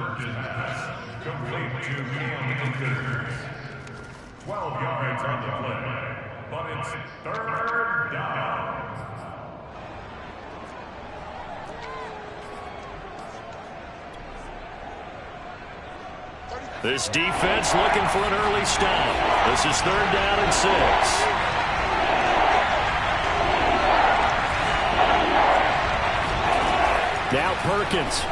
pass, complete to Cam Akers. 12 yards on the play, but it's third down. This defense looking for an early stop. This is third down and 6. Now Perkins.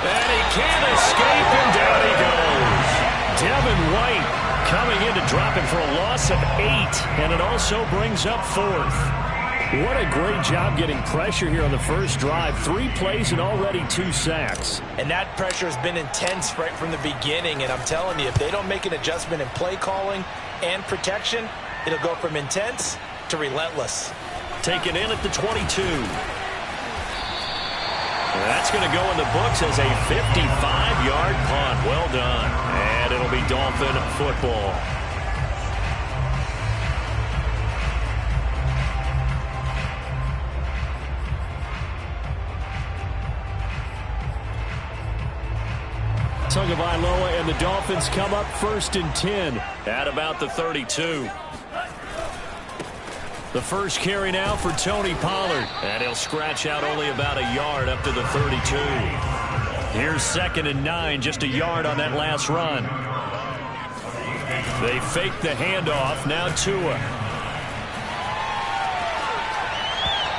And he can't escape, and down he goes. Devin White coming in to drop him for a loss of 8, and it also brings up 4th. What a great job getting pressure here on the first drive. 3 plays and already 2 sacks. And that pressure has been intense right from the beginning, and I'm telling you, if they don't make an adjustment in play calling and protection, it'll go from intense to relentless. Taken in at the 22. That's going to go in the books as a 55-yard punt. Well done. And it'll be Dolphin football. Tagovailoa and the Dolphins come up 1st and 10 at about the 32. The first carry now for Tony Pollard, and he'll scratch out only about a yard up to the 32. Here's 2nd and 9, just a yard on that last run. They fake the handoff, now Tua.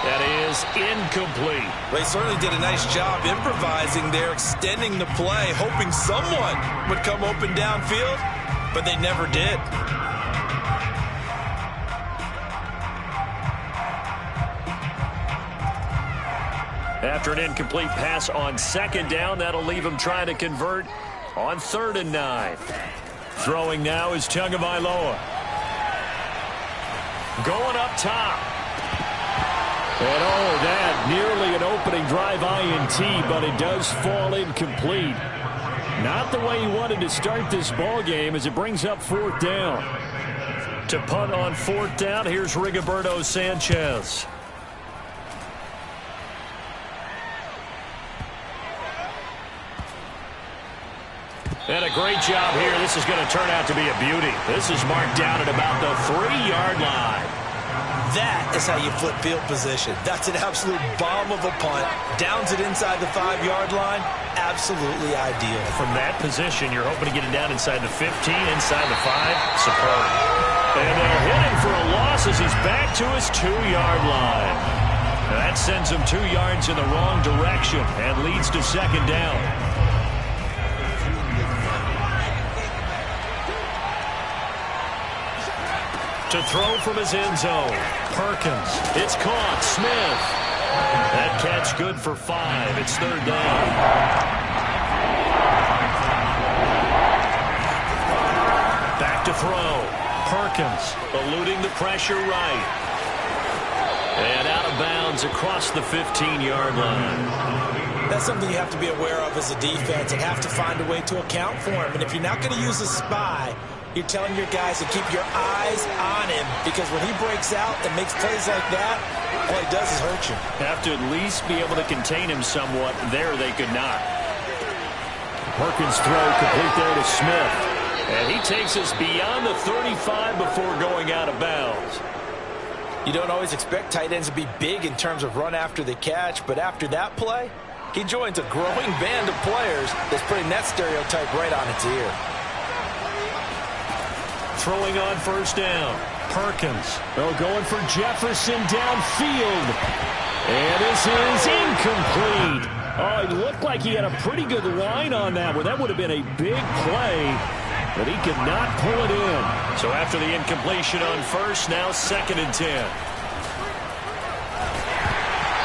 That is incomplete. They certainly did a nice job improvising there, extending the play, hoping someone would come open downfield, but they never did. After an incomplete pass on 2nd down, that'll leave him trying to convert on 3rd and 9. Throwing now is Tagovailoa. Going up top. And oh, that nearly an opening drive INT, but it does fall incomplete. Not the way he wanted to start this ball game as it brings up 4th down. To punt on 4th down, here's Rigoberto Sanchez. And a great job here. This is going to turn out to be a beauty. This is marked down at about the 3-yard line. That is how you flip field position. That's an absolute bomb of a punt. Downs it inside the 5-yard line. Absolutely ideal. From that position, you're hoping to get it down inside the 15, inside the 5. Superb. And they'll hit him for a loss as he's back to his 2-yard line. That sends him 2 yards in the wrong direction and leads to 2nd down. To throw from his end zone. Perkins. It's caught. Smith. That catch good for 5. It's 3rd down. Back to throw. Perkins eluding the pressure right. And out of bounds across the 15-yard line. That's something you have to be aware of as a defense and have to find a way to account for him. And if you're not going to use a spy, you're telling your guys to keep your eyes on him, because when he breaks out and makes plays like that, all he does is hurt you. Have to at least be able to contain him somewhat. There they could not. Perkins throw complete there to Smith. And he takes us beyond the 35 before going out of bounds. You don't always expect tight ends to be big in terms of run after the catch, but after that play, he joins a growing band of players that's putting that stereotype right on its ear. Throwing on 1st down. Perkins. Oh, going for Jefferson downfield. And this is incomplete. Oh, it looked like he had a pretty good line on that one. That would have been a big play, but he could not pull it in. So after the incompletion on 1st, now 2nd and 10.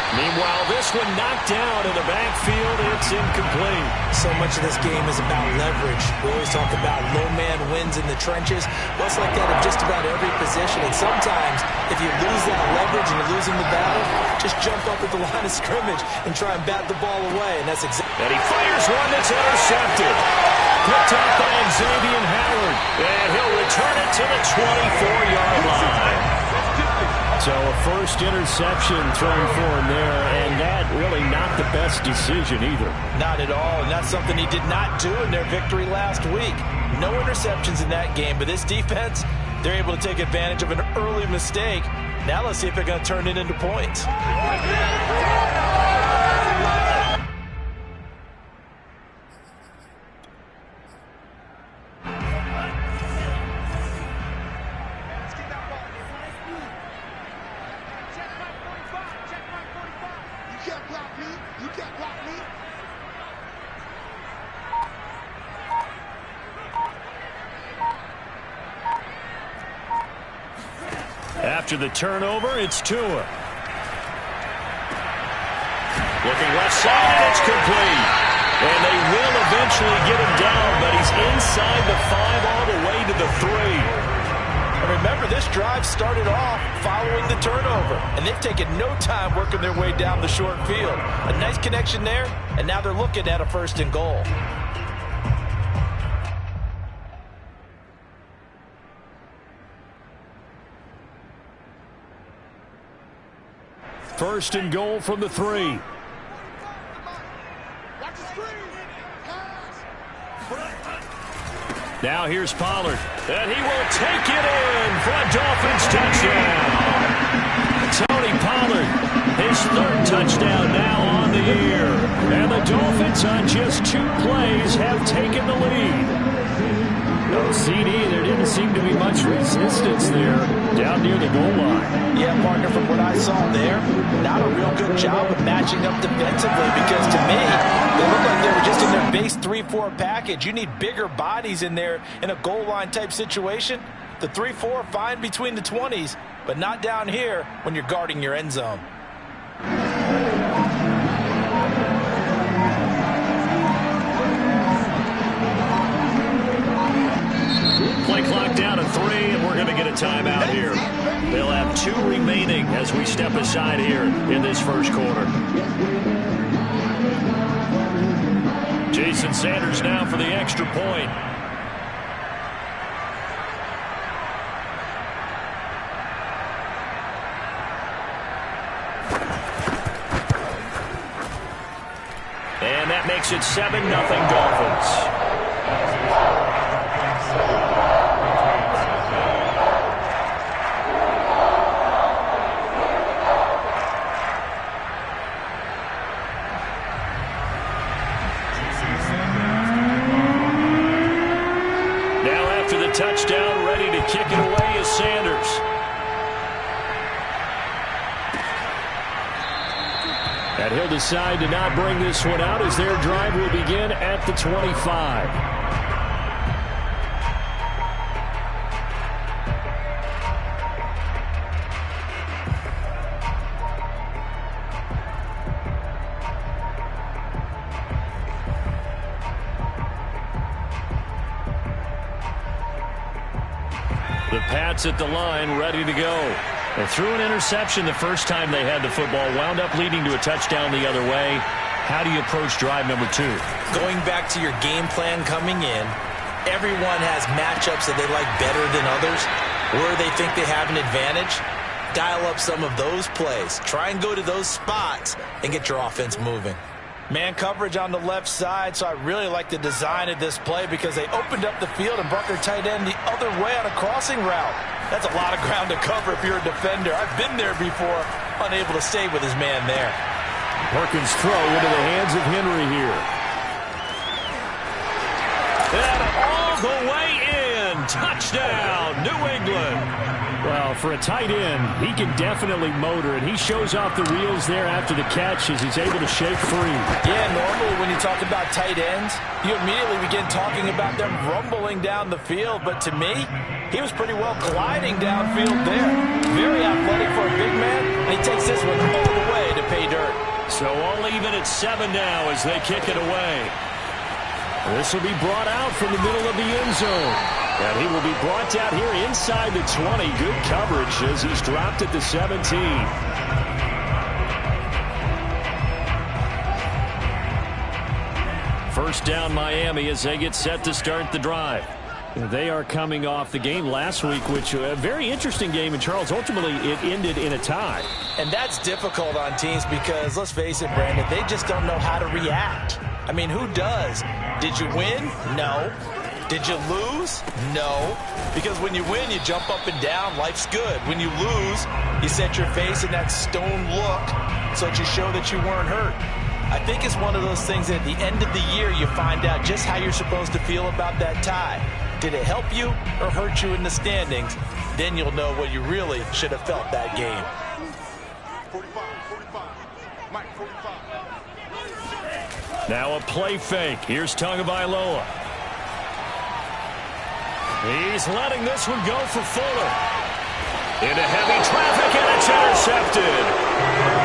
Meanwhile, this one knocked down in the backfield. It's incomplete. So much of this game is about leverage. We always talk about low man wins in the trenches. Well, it's like that in just about every position. And sometimes, if you lose that leverage and you're losing the battle, just jump up at the line of scrimmage and try and bat the ball away. And that's exactly. And he fires one that's intercepted. Picked up by Xavier Howard. And he'll return it to the 24-yard line. So a first interception thrown for him there, and that really not the best decision either. Not at all. that's something he did not do in their victory last week. No interceptions in that game, but this defense, they're able to take advantage of an early mistake. Now let's see if they're going to turn it into points. After the turnover, it's Tua. Looking left side, and it's complete. And they will eventually get him down, but he's inside the 5 all the way to the 3. And remember, this drive started off following the turnover, and they've taken no time working their way down the short field. A nice connection there, and now they're looking at a 1st and goal. First and goal from the 3. Now here's Pollard, and he will take it in for a Dolphins touchdown. Tony Pollard, his 3rd touchdown now on the year. And the Dolphins on just 2 plays have taken the lead. No CD, there didn't seem to be much resistance there down near the goal line. Yeah, partner, from what I saw there, not a real good job of matching up defensively because to me, they look like they were just in their base 3-4 package. You need bigger bodies in there in a goal line type situation. The 3-4 fine between the 20s, but not down here when you're guarding your end zone. Play clock down to 3, and we're going to get a timeout here. They'll have 2 remaining as we step aside here in this first quarter. Jason Sanders now for the extra point. And that makes it 7-0 Dolphins. Touchdown, ready to kick it away is Sanders. And he'll decide to not bring this one out as their drive will begin at the 25. The Pats at the line, ready to go. They threw an interception the first time they had the football, wound up leading to a touchdown the other way. How do you approach drive number 2? Going back to your game plan coming in, everyone has matchups that they like better than others, where they think they have an advantage. Dial up some of those plays. Try and go to those spots and get your offense moving. Man coverage on the left side, so I really like the design of this play because they opened up the field and brought their tight end the other way on a crossing route. That's a lot of ground to cover if you're a defender. I've been there before, unable to stay with his man there. Perkins' throw into the hands of Henry here. And all the way in. Touchdown, New England. Well, for a tight end, he can definitely motor, and he shows off the wheels there after the catch as he's able to shake free. Yeah, normally when you talk about tight ends, you immediately begin talking about them rumbling down the field, but to me, he was pretty well gliding downfield there. Very athletic for a big man, and he takes this one all the way to pay dirt. So all even at 7 now as they kick it away. This will be brought out from the middle of the end zone. And he will be brought down here inside the 20. Good coverage as he's dropped at the 17. First down Miami as they get set to start the drive. They are coming off the game last week, which a very interesting game. And Charles, ultimately it ended in a tie. And that's difficult on teams because, let's face it, Brandon, they just don't know how to react. I mean, who does? Did you win? No. Did you lose? No. Because when you win, you jump up and down. Life's good. When you lose, you set your face in that stone look so that you show that you weren't hurt. I think it's one of those things that at the end of the year, you find out just how you're supposed to feel about that tie. Did it help you or hurt you in the standings? Then you'll know what you really should have felt that game. 45. Mike, 45. Now a play fake. Here's Tagovailoa. He's letting this one go for Fuller. Into heavy traffic, and it's intercepted.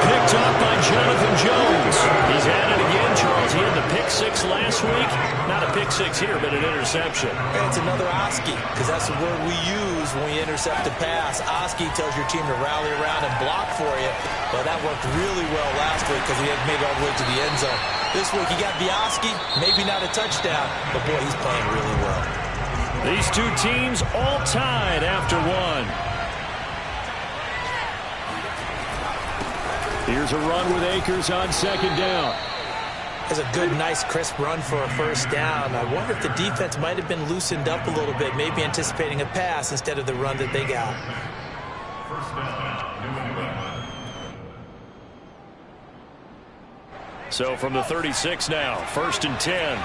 Picked up by Jonathan Jones. He's at it again, Charles. He had the pick six last week. Not a pick six here, but an interception. And it's another Oski, because that's the word we use when we intercept a pass. Oski tells your team to rally around and block for you. Well, that worked really well last week because he had made it all the way to the end zone. This week he got the Oski, maybe not a touchdown, but boy, he's playing really well. These two teams all tied after one. Here's a run with Akers on second down. It's a good, nice, crisp run for a first down. I wonder if the defense might have been loosened up a little bit, maybe anticipating a pass instead of the run that they got. First down, New England. So from the 36 now, 1st and 10.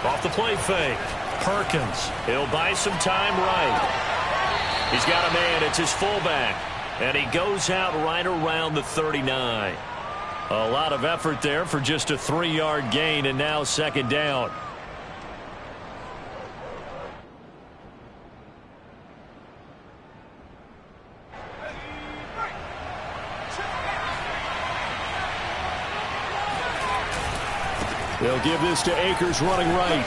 Off the play fake. Perkins. He'll buy some time right. He's got a man. It's his fullback. And he goes out right around the 39. A lot of effort there for just a 3-yard gain, and now second down. They'll give this to Akers running right.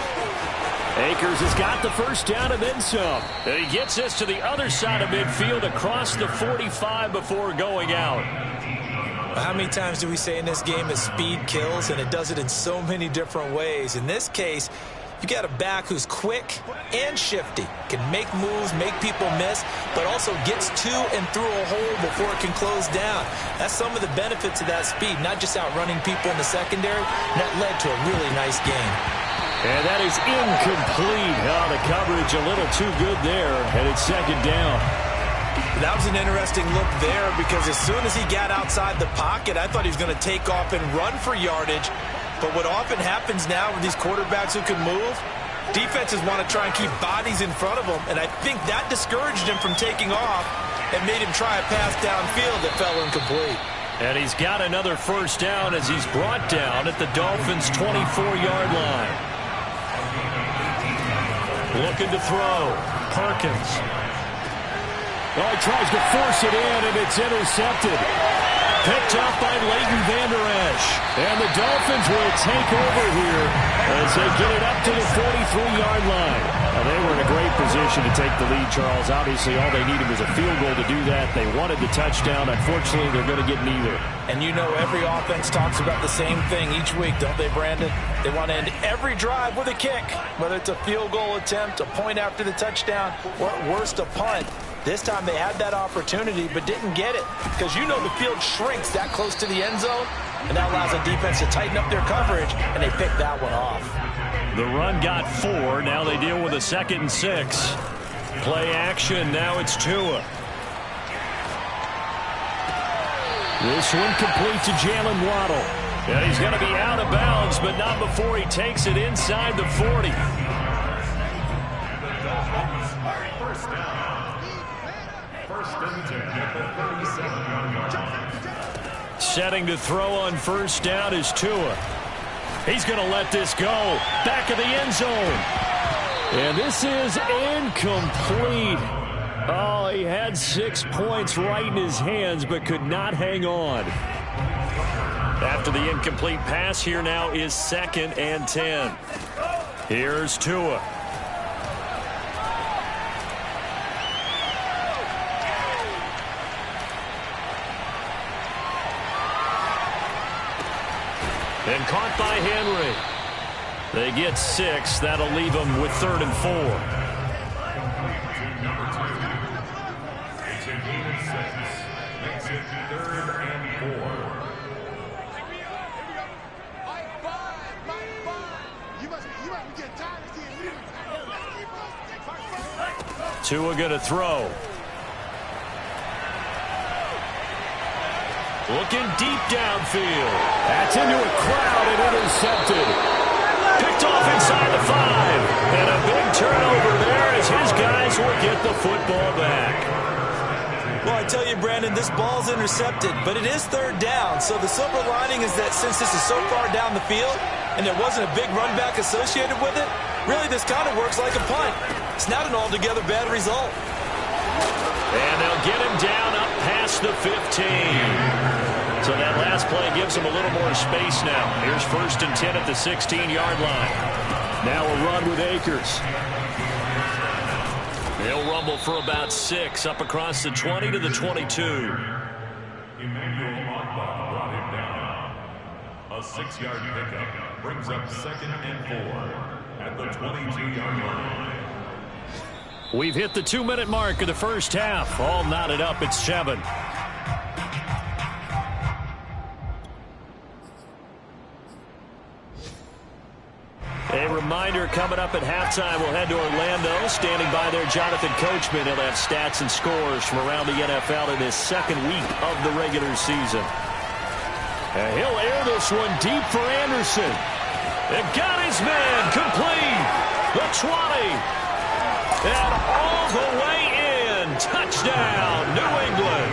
Akers has got the first down and then some. And he gets this to the other side of midfield across the 45 before going out. How many times do we say in this game that speed kills, and it does it in so many different ways? In this case, you got a back who's quick and shifty, can make moves, make people miss, but also gets to and through a hole before it can close down. That's some of the benefits of that speed, not just outrunning people in the secondary. And that led to a really nice game. And that is incomplete. Oh, the coverage a little too good there, and it's second down. That was an interesting look there because as soon as he got outside the pocket, I thought he was going to take off and run for yardage. But what often happens now with these quarterbacks who can move, defenses want to try and keep bodies in front of them, and I think that discouraged him from taking off and made him try a pass downfield that fell incomplete. And he's got another first down as he's brought down at the Dolphins' 24-yard line. Looking to throw. Perkins. Oh, he tries to force it in, and it's intercepted. Picked up by Leighton Vander Esch. And the Dolphins will take over here as they get it up to the 43-yard line. Now, they were in a great position to take the lead, Charles. Obviously, all they needed was a field goal to do that. They wanted the touchdown. Unfortunately, they're going to get neither. And you know every offense talks about the same thing each week, don't they, Brandon? They want to end every drive with a kick, whether it's a field goal attempt, a point after the touchdown, or at worst, a punt. This time they had that opportunity but didn't get it because you know the field shrinks that close to the end zone, and that allows the defense to tighten up their coverage, and they picked that one off. The run got 4. Now they deal with a 2nd and 6. Play action. Now it's Tua. This one complete to Jalen Waddle. And he's going to be out of bounds, but not before he takes it inside the 40. First down. First and 10 at the 37-yard line. Setting to throw on first down is Tua. He's going to let this go. Back of the end zone. And this is incomplete. Oh, he had 6 points right in his hands, but could not hang on. After the incomplete pass, here now is 2nd and 10. Here's Tua. And caught by Henry. They get 6. That'll leave them with 3rd and 4. Number 2. It's a gain of 6. Makes it 3rd and 4. Tua going to throw. Looking deep downfield. That's into a crowd and intercepted. Picked off inside the 5. And a big turnover there as his guys will get the football back. Well, I tell you, Brandon, this ball's intercepted, but it is third down. So the silver lining is that since this is so far down the field and there wasn't a big run back associated with it, really this kind of works like a punt. It's not an altogether bad result. And they'll get him down up past the 15. So that last play gives him a little more space now. Here's 1st and 10 at the 16-yard line. Now a run with Akers. He'll rumble for about 6 up across the 20 to the 22. Emmanuel Ogbah brought him down. A 6-yard pickup brings up 2nd and 4 at the 22-yard line. We've hit the 2-minute mark of the first half. All knotted up at 7. A reminder coming up at halftime, we'll head to Orlando. Standing by there, Jonathan Coachman. He'll have stats and scores from around the NFL in his second week of the regular season. And he'll air this one deep for Anderson. And got his man complete. The 20. And all the way in. Touchdown, New England.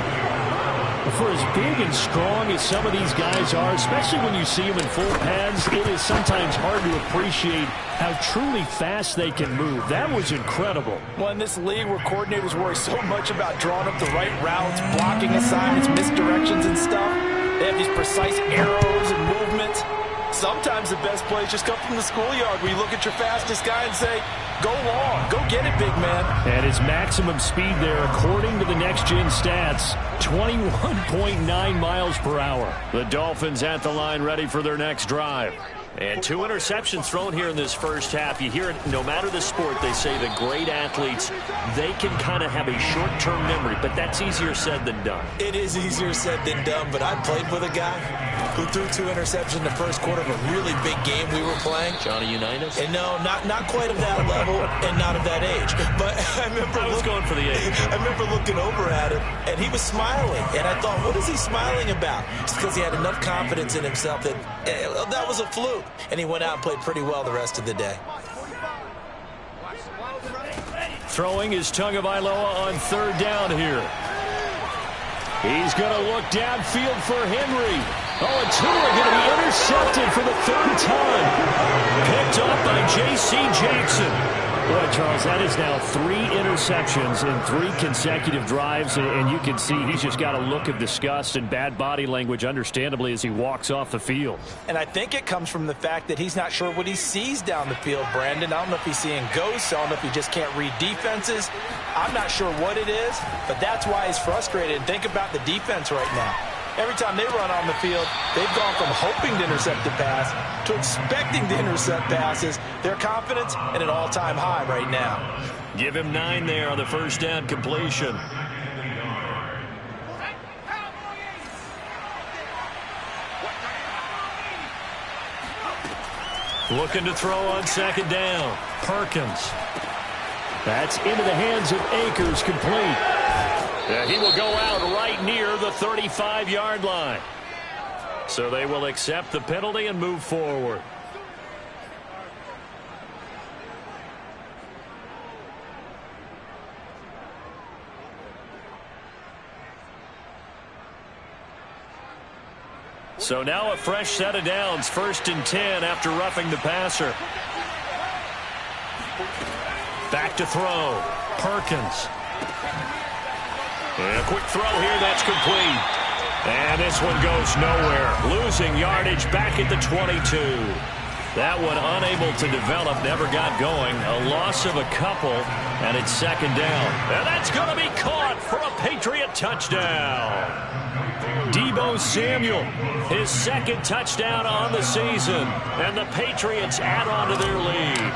For as big and strong as some of these guys are, especially when you see them in full pads, it is sometimes hard to appreciate how truly fast they can move. That was incredible. Well, in this league where coordinators worry so much about drawing up the right routes, blocking assignments, misdirections and stuff, they have these precise arrows and movements. Sometimes the best plays just come from the schoolyard where you look at your fastest guy and say, go long, go get it, big man. And his maximum speed there, according to the next-gen stats, 21.9 miles per hour. The Dolphins at the line ready for their next drive. And 2 interceptions thrown here in this first half. You hear it, no matter the sport, they say the great athletes, they can kind of have a short-term memory, but that's easier said than done. It is easier said than done, but I played with a guy who threw 2 interceptions in the first quarter of a really big game we were playing. Johnny Unitas? And no, not quite of that level and not of that age. But I was going for the age. I remember looking over at him, and he was smiling. And I thought, what is he smiling about? It's because he had enough confidence in himself that that was a fluke. And he went out and played pretty well the rest of the day. Throwing is Tagovailoa on 3rd down here. He's going to look downfield for Henry. Oh, and Tua going to be intercepted for the 3rd time. Picked off by J.C. Jackson. Boy, Charles, that is now 3 interceptions in 3 consecutive drives, and you can see he's just got a look of disgust and bad body language, understandably, as he walks off the field. And I think it comes from the fact that he's not sure what he sees down the field, Brandon. I don't know if he's seeing ghosts. I don't know if he just can't read defenses. I'm not sure what it is, but that's why he's frustrated. And think about the defense right now. Every time they run on the field, they've gone from hoping to intercept the pass to expecting to intercept passes. Their confidence at an all-time high right now. Give him 9 there on the first down completion. Looking to throw on 2nd down. Perkins. That's into the hands of Akers, complete. He will go out right near the 35-yard line. So they will accept the penalty and move forward. So now a fresh set of downs, 1st and 10 after roughing the passer. Back to throw. Perkins. And a quick throw here, that's complete. And this one goes nowhere. Losing yardage back at the 22. That one unable to develop, never got going. A loss of a couple, and it's 2nd down. And that's going to be caught for a Patriot touchdown. Deebo Samuel, his 2nd touchdown on the season. And the Patriots add on to their lead.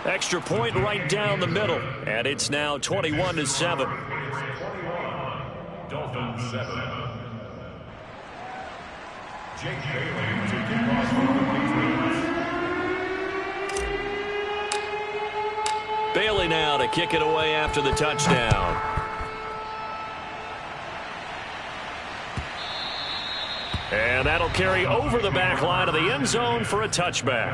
Extra point right down the middle, and it's now 21-7. Dolphins 7. Jake Bailey to kick off for the Patriots. Bailey now to kick it away after the touchdown. And that'll carry over the back line of the end zone for a touchback.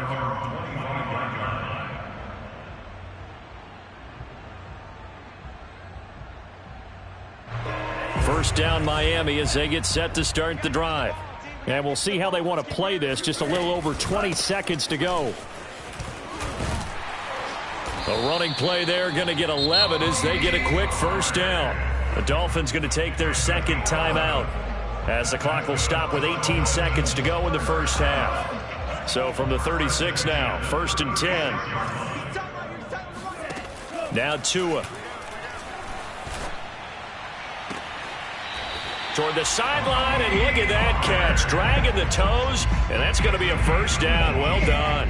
First down Miami as they get set to start the drive. And we'll see how they want to play this. Just a little over 20 seconds to go. A running play there, going to get 11 as they get a quick first down. The Dolphins going to take their second timeout as the clock will stop with 18 seconds to go in the first half. So from the 36 now, 1st and 10. Now Tua. Toward the sideline, and look at that catch. Dragging the toes, and that's going to be a first down. Well done.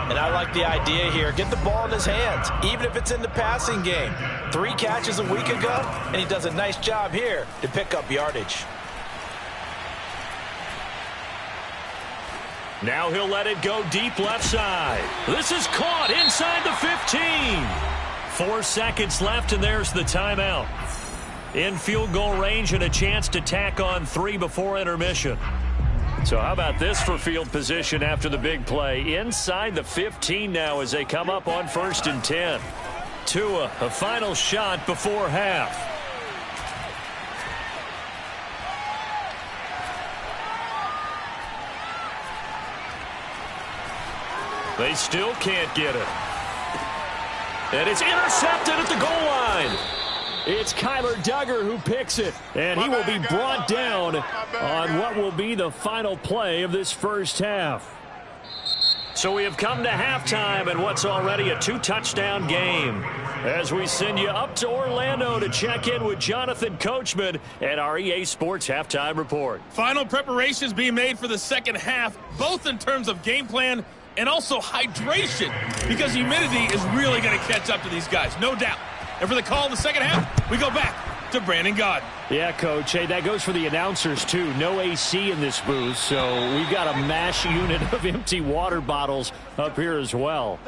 And I like the idea here. Get the ball in his hands, even if it's in the passing game. 3 catches a week ago, and he does a nice job here to pick up yardage. Now he'll let it go deep left side. This is caught inside the 15. 4 seconds left, and there's the timeout. In field goal range and a chance to tack on 3 before intermission. So how about this for field position after the big play? Inside the 15 now as they come up on 1st and 10. Tua, a final shot before half. They still can't get it. And it's intercepted at the goal line. It's Kyler Duggar who picks it, and he will be brought down on what will be the final play of this first half. So we have come to halftime in what's already a 2-touchdown game as we send you up to Orlando to check in with Jonathan Coachman and our EA Sports Halftime Report. Final preparations being made for the second half, both in terms of game plan and also hydration, because humidity is really going to catch up to these guys, no doubt. And for the call in the second half, we go back to Brandon Gaudin. Yeah, Coach. Hey, that goes for the announcers, too. No AC in this booth, so we've got a mash unit of empty water bottles up here as well.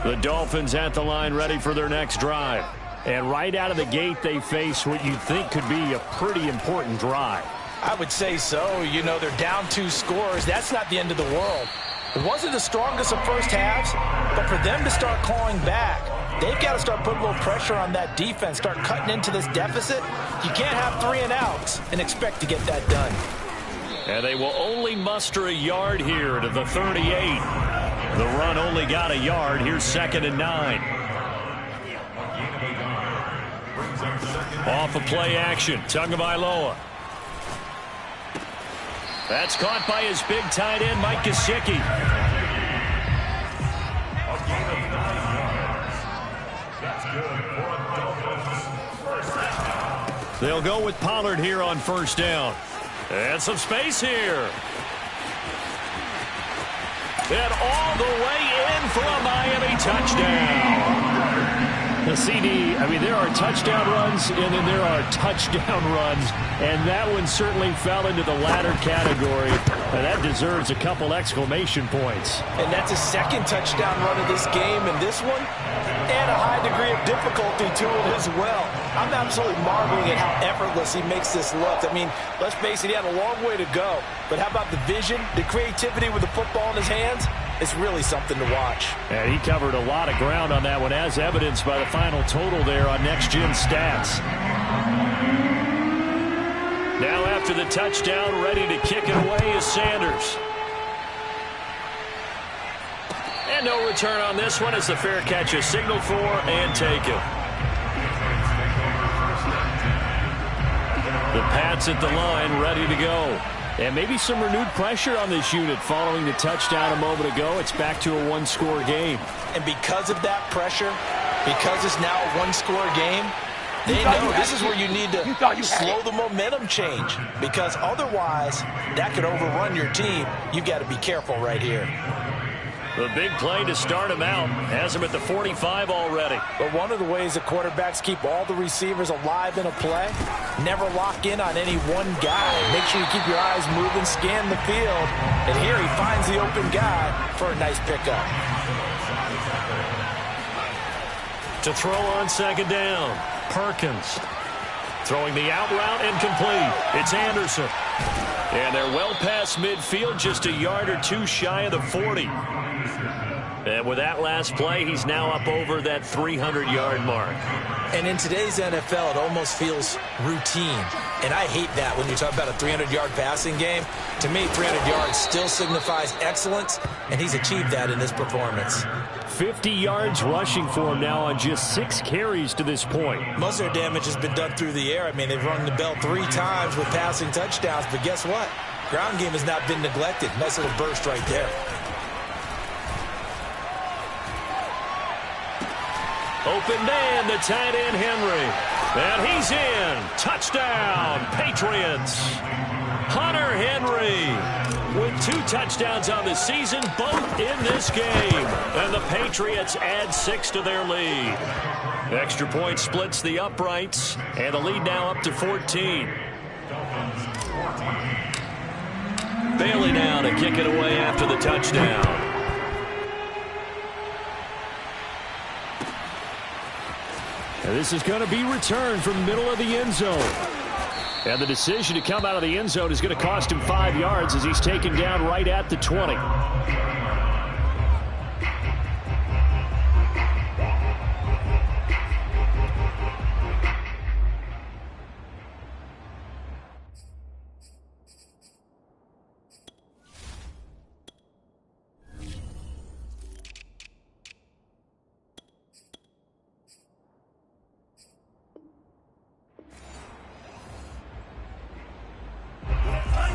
The Dolphins at the line ready for their next drive. And right out of the gate, they face what you'd think could be a pretty important drive. I would say so. You know, they're down 2 scores. That's not the end of the world. It wasn't the strongest of first halves, but for them to start clawing back, they've got to start putting a little pressure on that defense, start cutting into this deficit. You can't have 3 and outs and expect to get that done. And they will only muster a yard here to the 38. The run only got a yard. Here's 2nd and 9. Off of play action, Tagovailoa. That's caught by his big tight end, Mike Gesicki. They'll go with Pollard here on 1st down. And some space here. And all the way in for a Miami touchdown. The CD, I mean, there are touchdown runs, and then there are touchdown runs, and that one certainly fell into the latter category, and that deserves a couple exclamation points. And that's his 2nd touchdown run of this game, and this one, and a high degree of difficulty to it as well. I'm absolutely marveling at how effortless he makes this look. I mean, let's face it, he had a long way to go, but how about the vision, the creativity with the football in his hands? It's really something to watch. And he covered a lot of ground on that one, as evidenced by the final total there on Next Gen Stats. Now after the touchdown, ready to kick it away is Sanders. And no return on this one as the fair catch is signaled for and taken. The Pats at the line ready to go. And maybe some renewed pressure on this unit following the touchdown a moment ago. It's back to a 1-score game. And because of that pressure, because it's now a 1-score game, they know this is where you need to slow the momentum change. Because otherwise, that could overrun your team. You've got to be careful right here. The big play to start him out has him at the 45 already. But one of the ways that quarterbacks keep all the receivers alive in a play, never lock in on any one guy. Make sure you keep your eyes moving, scan the field. And here he finds the open guy for a nice pickup. To throw on second down, Perkins. Throwing the out route incomplete. It's Anderson. And they're well past midfield, just a yard or two shy of the 40. And with that last play, he's now up over that 300-yard mark. And in today's NFL, it almost feels routine. And I hate that when you talk about a 300-yard passing game. To me, 300 yards still signifies excellence, and he's achieved that in this performance. 50 yards rushing for him now on just 6 carries to this point. Most of their damage has been done through the air. I mean, they've rung the bell 3 times with passing touchdowns, but guess what? Ground game has not been neglected. Nice little burst right there. Open man, the tight end Henry. And he's in. Touchdown, Patriots. Hunter Henry with 2 touchdowns on the season, both in this game. And the Patriots add 6 to their lead. Extra point splits the uprights, and the lead now up to 14. Bailey now to kick it away after the touchdown. And this is going to be returned from the middle of the end zone. And the decision to come out of the end zone is going to cost him 5 yards as he's taken down right at the 20.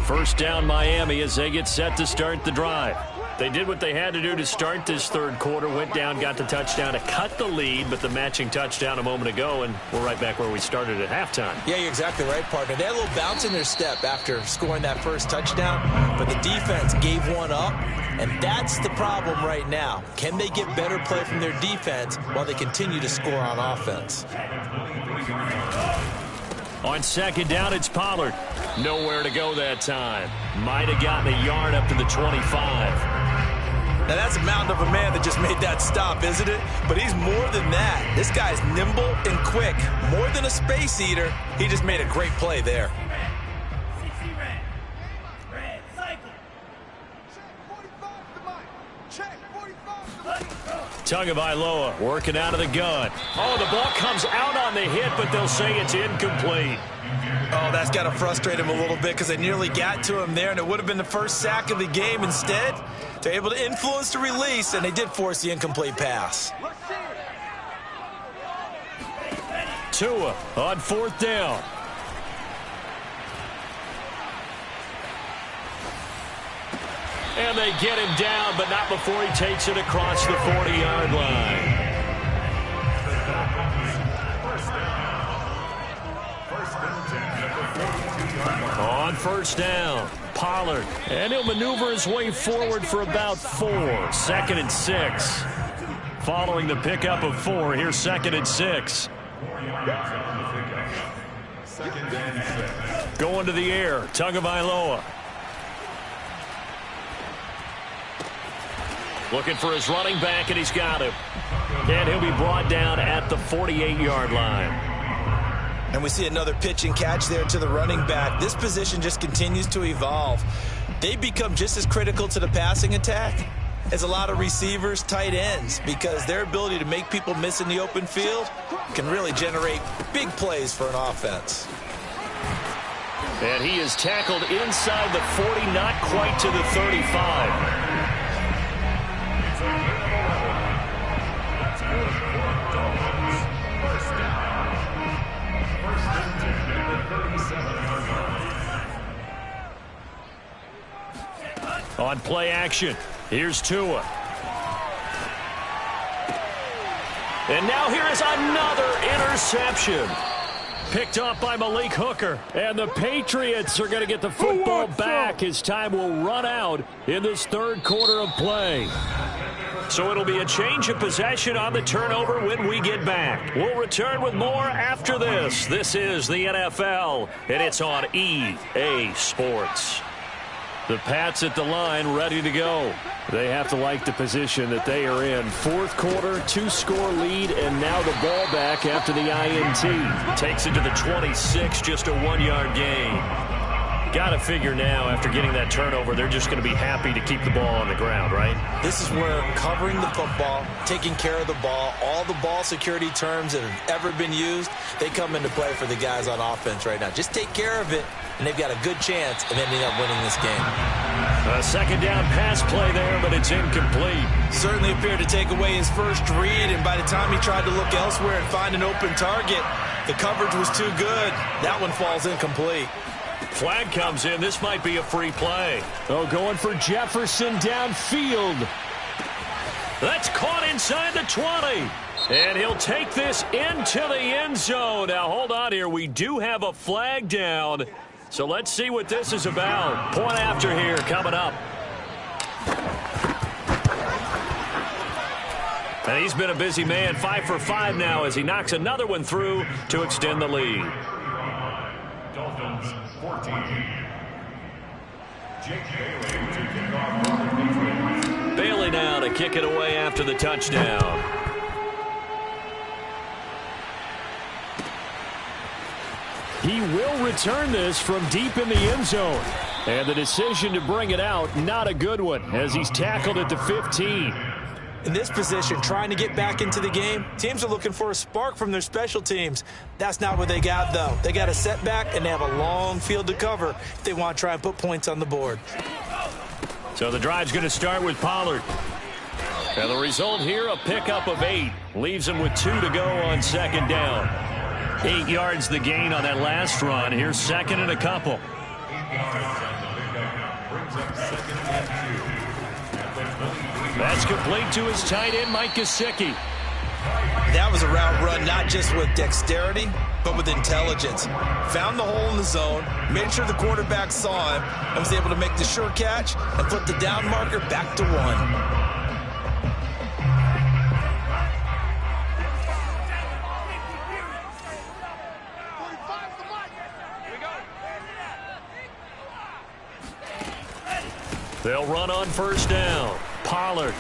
First down Miami as they get set to start the drive. They did what they had to do to start this third quarter. Went down, got the touchdown to cut the lead, but the matching touchdown a moment ago, and we're right back where we started at halftime. Yeah, you're exactly right, partner. They had a little bounce in their step after scoring that first touchdown, but the defense gave one up, and that's the problem right now. Can they get better play from their defense while they continue to score on offense? On second down, it's Pollard. Nowhere to go that time. Might have gotten a yard up to the 25. Now, that's a mountain of a man that just made that stop, isn't it? But he's more than that. This guy's nimble and quick. More than a space eater, he just made a great play there. Tagovailoa working out of the gun. Oh, the ball comes out on the hit, but they'll say it's incomplete. Oh, that's got to frustrate him a little bit because they nearly got to him there, and it would have been the first sack of the game. Instead, they're able to influence the release, and they did force the incomplete pass. Tua on fourth down. And they get him down, but not before he takes it across the 40-yard line. On first down, Pollard. And he'll maneuver his way forward for about 4. 2nd and 6. Following the pickup of 4, here's 2nd and 6. Going to the air, Tagovailoa. Looking for his running back, and he's got him. And he'll be brought down at the 48-yard line. And we see another pitch and catch there to the running back. This position just continues to evolve. They become just as critical to the passing attack as a lot of receivers, tight ends, because their ability to make people miss in the open field can really generate big plays for an offense. And he is tackled inside the 40, not quite to the 35. On play action, here's Tua. And now here is another interception. Picked up by Malik Hooker. And the Patriots are going to get the football back as time will run out in this third quarter of play. So it'll be a change of possession on the turnover when we get back. We'll return with more after this. This is the NFL, and it's on EA Sports. The Pats at the line, ready to go. They have to like the position that they are in. Fourth quarter, 2-score lead, and now the ball back after the INT. Takes it to the 26, just a 1-yard gain. Got to figure now, after getting that turnover, they're just going to be happy to keep the ball on the ground, right? This is where covering the football, taking care of the ball, all the ball security terms that have ever been used, they come into play for the guys on offense right now. Just take care of it, and they've got a good chance of ending up winning this game. A second down pass play there, but it's incomplete. Certainly appeared to take away his first read, and by the time he tried to look elsewhere and find an open target, the coverage was too good. That one falls incomplete. Flag comes in. This might be a free play. Oh, going for Jefferson downfield. That's caught inside the 20. And he'll take this into the end zone. Now, hold on here. We do have a flag down. So let's see what this is about. Point after here coming up. And he's been a busy man. 5 for 5 now as he knocks another one through to extend the lead. Dolphins 14. Jake Bailey to kick off for the Patriots. Bailey now to kick it away after the touchdown. He will return this from deep in the end zone. And the decision to bring it out, not a good one, as he's tackled at the 15. In this position, trying to get back into the game, teams are looking for a spark from their special teams. That's not what they got, though. They got a setback, and they have a long field to cover if they want to try and put points on the board. So the drive's going to start with Pollard. And the result here, a pickup of 8. Leaves him with 2 to go on second down. 8 yards the gain on that last run. Here's second and a couple. 8 yards on the pickup brings up second and 2. That's complete to his tight end, Mike Gesicki. That was a route run not just with dexterity, but with intelligence. Found the hole in the zone, made sure the quarterback saw him, and was able to make the sure catch and put the down marker back to 1. They'll run on first down. Pollard.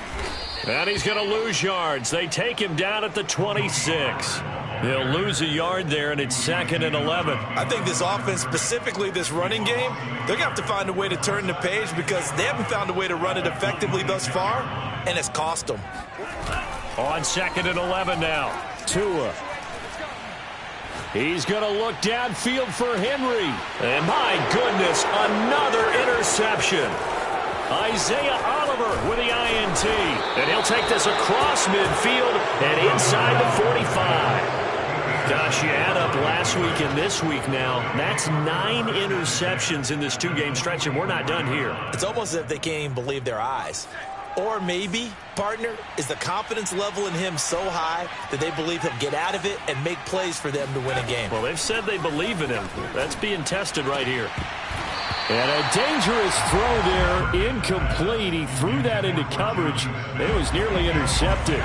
And he's going to lose yards. They take him down at the 26. They'll lose a yard there, and it's second and 11. I think this offense, specifically this running game, they're going to have to find a way to turn the page because they haven't found a way to run it effectively thus far, and it's cost them. On second and 11 now. Tua. He's going to look downfield for Henry. And my goodness, another interception. Isaiah Oliver with the INT. And he'll take this across midfield and inside the 45. Gosh, you add up last week and this week now. That's 9 interceptions in this 2-game stretch, and we're not done here. It's almost as if they can't even believe their eyes. Or maybe, partner, is the confidence level in him so high that they believe he'll get out of it and make plays for them to win a game. Well, they've said they believe in him. That's being tested right here. And a dangerous throw there, incomplete. He threw that into coverage. It was nearly intercepted.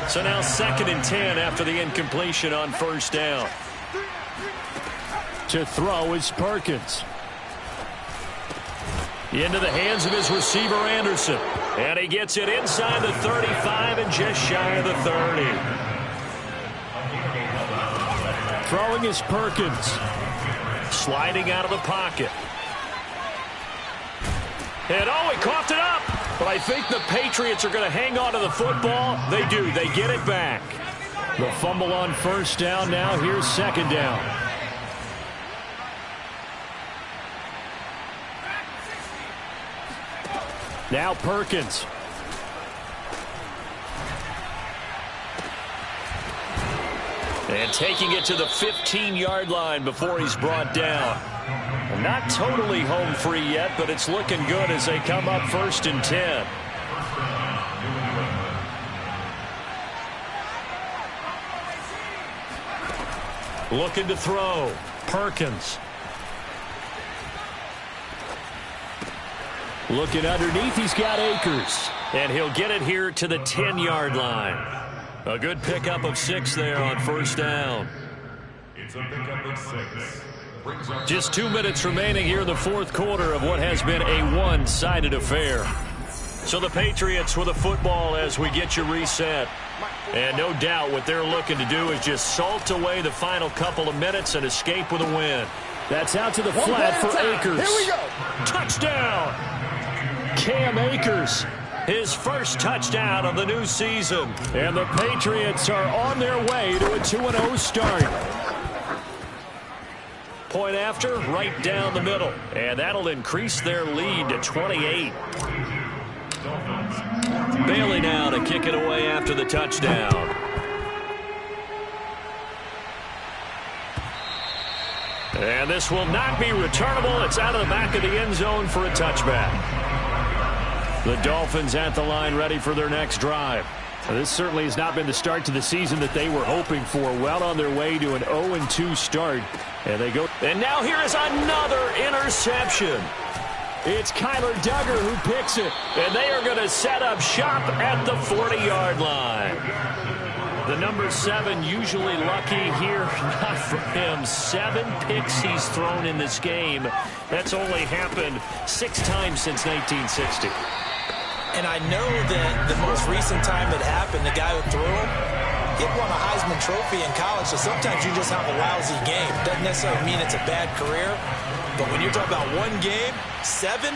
So now second and 10 after the incompletion on first down. To throw is Perkins. Into the hands of his receiver, Anderson. And he gets it inside the 35 and just shy of the 30. Throwing is Perkins. Sliding out of the pocket. And oh, he coughed it up. But I think the Patriots are going to hang on to the football. They do. They get it back. The fumble on first down now. Here's second down. Now Perkins. And taking it to the 15-yard line before he's brought down. Well, not totally home free yet, but it's looking good as they come up first and 10. Looking to throw. Perkins. Looking underneath, he's got Akers. And he'll get it here to the 10-yard line. A good pickup of 6 there on first down. It's a pickup of 6. Just 2 minutes remaining here in the fourth quarter of what has been a one-sided affair. So the Patriots with the football as we get you reset. And no doubt what they're looking to do is just salt away the final couple of minutes and escape with a win. That's out to the flat for Akers. Here we go. Touchdown! Cam Akers, his first touchdown of the new season. And the Patriots are on their way to a 2-0 start. Point after, right down the middle. And that'll increase their lead to 28. Bailey now to kick it away after the touchdown. And this will not be returnable. It's out of the back of the end zone for a touchback. The Dolphins at the line ready for their next drive. This certainly has not been the start to the season that they were hoping for. Well on their way to an 0-2 start. And they go. And now here is another interception. It's Kyler Duggar who picks it. And they are going to set up shop at the 40-yard line. The number 7 usually lucky here. Not for him. 7 picks he's thrown in this game. That's only happened 6 times since 1960. And I know that the most recent time it happened, the guy who threw him, he won a Heisman Trophy in college, so sometimes you just have a lousy game. Doesn't necessarily mean it's a bad career, but when you're talking about one game, 7,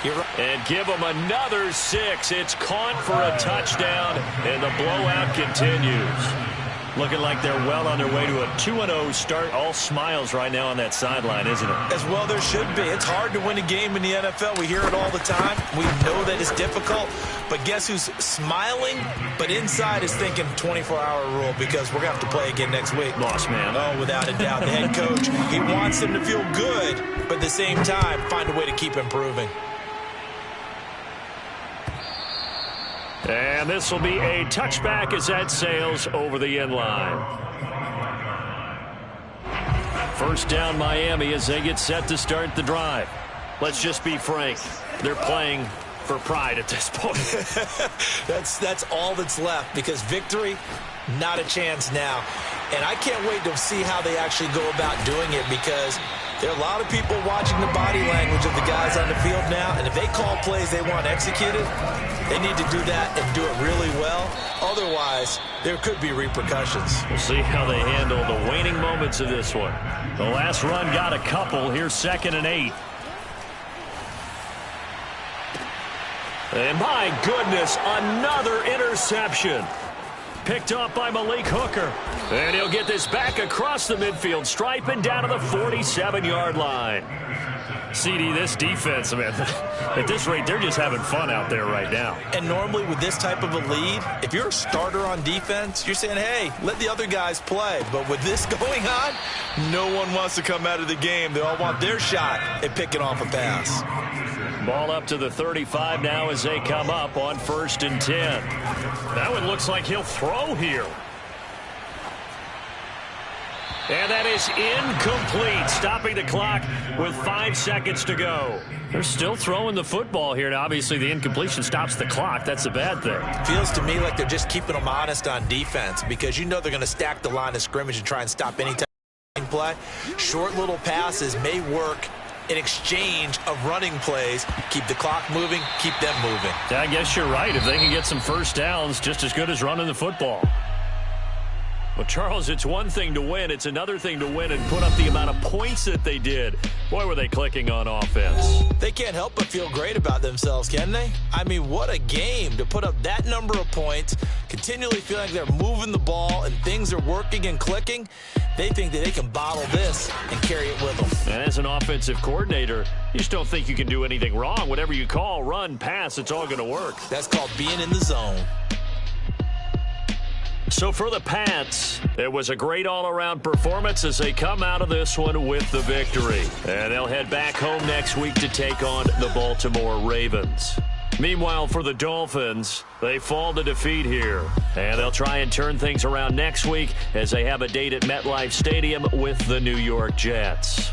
you're right. And give him another 6. It's caught for a touchdown, and the blowout continues. Looking like they're well on their way to a 2-0 start. All smiles right now on that sideline, isn't it? As well there should be. It's hard to win a game in the NFL. We hear it all the time. We know that it's difficult. But guess who's smiling? But inside is thinking 24-hour rule because we're going to have to play again next week. Lost man. Oh, without a doubt. The head coach, he wants them to feel good, but at the same time, find a way to keep improving. And this will be a touchback as that sails over the end line. First down Miami as they get set to start the drive. Let's just be frank. They're playing for pride at this point. That's all that's left because victory, not a chance now. And I can't wait to see how they actually go about doing it because there are a lot of people watching the body language of the guys on the field now. And if they call plays they want executed, they need to do that and do it really well. Otherwise, there could be repercussions. We'll see how they handle the waning moments of this one. The last run got a couple. Here's 2nd and 8. And my goodness, another interception. Picked up by Malik Hooker. And he'll get this back across the midfield stripe and down to the 47-yard line. CD, this defense, man, at this rate, they're just having fun out there right now. And normally with this type of a lead, if you're a starter on defense, you're saying, hey, let the other guys play. But with this going on, no one wants to come out of the game. They all want their shot at picking off a pass. Ball up to the 35 now as they come up on 1st and 10. That one looks like he'll throw here. And that is incomplete, stopping the clock with 5 seconds to go. They're still throwing the football here, and obviously the incompletion stops the clock. That's a bad thing. Feels to me like they're just keeping them honest on defense because you know they're going to stack the line of scrimmage and try and stop any type of play. Short little passes may work in exchange of running plays. Keep the clock moving, keep them moving. I guess you're right. If they can get some first downs, just as good as running the football. Well, Charles, it's one thing to win. It's another thing to win and put up the amount of points that they did. Boy, were they clicking on offense. They can't help but feel great about themselves, can they? I mean, what a game to put up that number of points, continually feeling like they're moving the ball and things are working and clicking. They think that they can bottle this and carry it with them. And as an offensive coordinator, you just don't think you can do anything wrong. Whatever you call, run, pass, it's all going to work. That's called being in the zone. So for the Pats, it was a great all-around performance as they come out of this one with the victory. And they'll head back home next week to take on the Baltimore Ravens. Meanwhile, for the Dolphins, they fall to defeat here. And they'll try and turn things around next week as they have a date at MetLife Stadium with the New York Jets.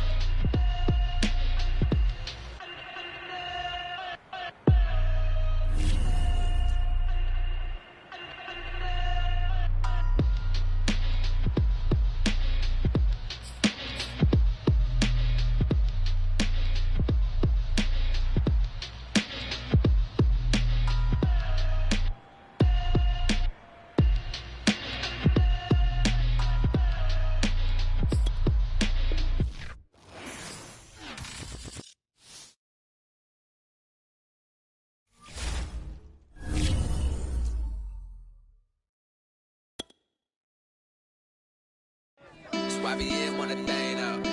YBN, want a thing up.